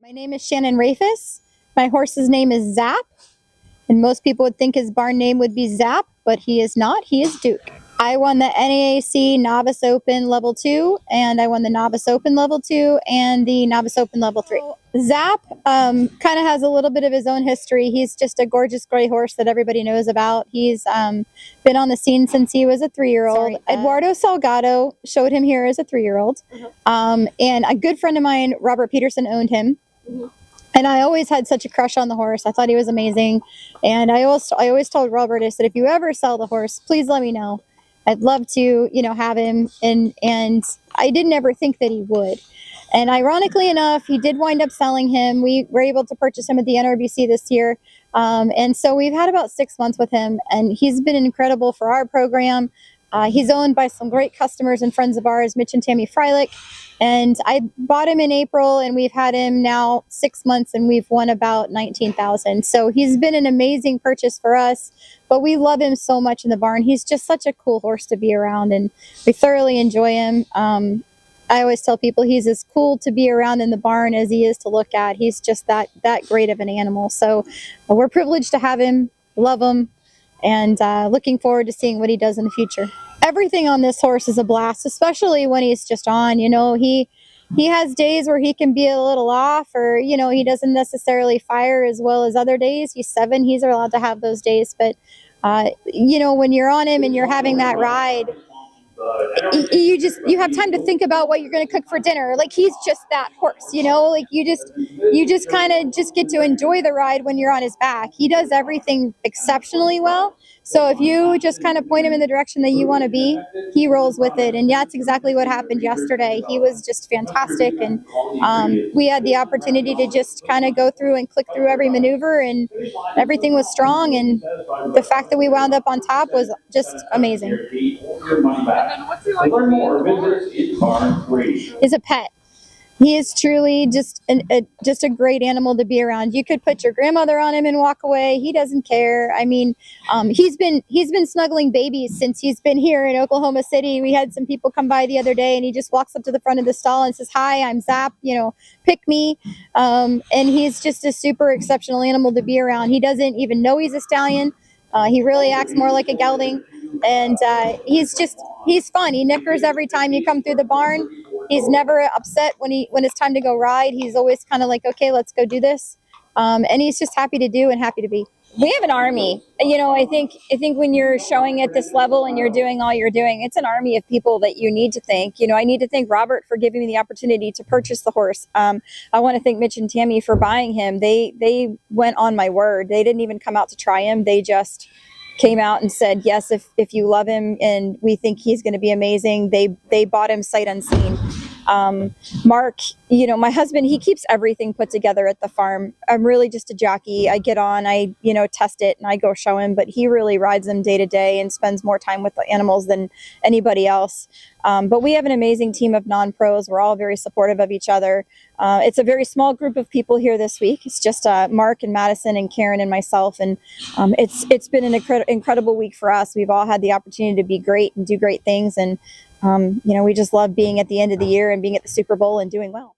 My name is Shannon Rafacz. My horse's name is Zapp, and most people would think his barn name would be Zapp, but he is not. He is Duke. I won the NAAC Novice Open Level 2, and I won the Novice Open Level 2 and the Novice Open Level 3. Zapp kind of has a little bit of his own history. He's just a gorgeous gray horse that everybody knows about. He's been on the scene since he was a 3-year-old. Eduardo Salgado showed him here as a 3-year-old. And a good friend of mine, Robert Peterson, owned him. And I always had such a crush on the horse. I thought he was amazing. And I always told Robert, I said, if you ever sell the horse, please let me know. I'd love to, have him. And I didn't ever think that he would. And ironically enough, he did wind up selling him. We were able to purchase him at the NRBC this year. And so we've had about 6 months with him, and he's been incredible for our program. He's owned by some great customers and friends of ours, Mitch and Tammy Freilich. And I bought him in April, and we've had him now 6 months, and we've won about $19,000. So he's been an amazing purchase for us, but we love him so much in the barn. He's just such a cool horse to be around, and we thoroughly enjoy him. I always tell people he's as cool to be around in the barn as he is to look at. He's just that great of an animal. So we're privileged to have him, love him, and looking forward to seeing what he does in the future. Everything on this horse is a blast, especially when he's just on. He has days where he can be a little off, or he doesn't necessarily fire as well as other days. He's 7; he's allowed to have those days. But when you're on him and you're having that ride, you have time to think about what you're going to cook for dinner. Like, he's just that horse, like you just kind of just get to enjoy the ride when you're on his back. He does everything exceptionally well. So if you just kind of point him in the direction that you want to be, he rolls with it. And that's exactly what happened yesterday. He was just fantastic. And we had the opportunity to just kind of go through and click through every maneuver, and everything was strong. And the fact that we wound up on top was just amazing. He's a pet. He is truly just a great animal to be around. You could put your grandmother on him and walk away. He doesn't care. I mean, he's been snuggling babies since he's been here in Oklahoma City. We had some people come by the other day, and he just walks up to the front of the stall and says, "Hi, I'm Zapp, pick me." And he's just a super exceptional animal to be around. He doesn't even know he's a stallion. He really acts more like a gelding. And he's fun. He nickers every time you come through the barn. He's never upset when it's time to go ride. He's always kind of like, okay, let's go do this. And he's just happy to do and happy to be. We have an army. I think when you're showing at this level and you're doing all you're doing, it's an army of people that you need to thank. I need to thank Robert for giving me the opportunity to purchase the horse. I want to thank Mitch and Tammy for buying him. They went on my word. They didn't even come out to try him. They just came out and said, yes, if you love him and we think he's going to be amazing. They bought him sight unseen. Mark, my husband, he keeps everything put together at the farm. I'm really just a jockey. I get on, I test it, and I go show him, but he really rides them day to day and spends more time with the animals than anybody else. But we have an amazing team of non-pros. We're all very supportive of each other. It's a very small group of people here this week. It's just Mark and Madison and Karen and myself. And it's been an incredible week for us. We've all had the opportunity to be great and do great things. And we just love being at the end of the year and being at the Super Bowl and doing well.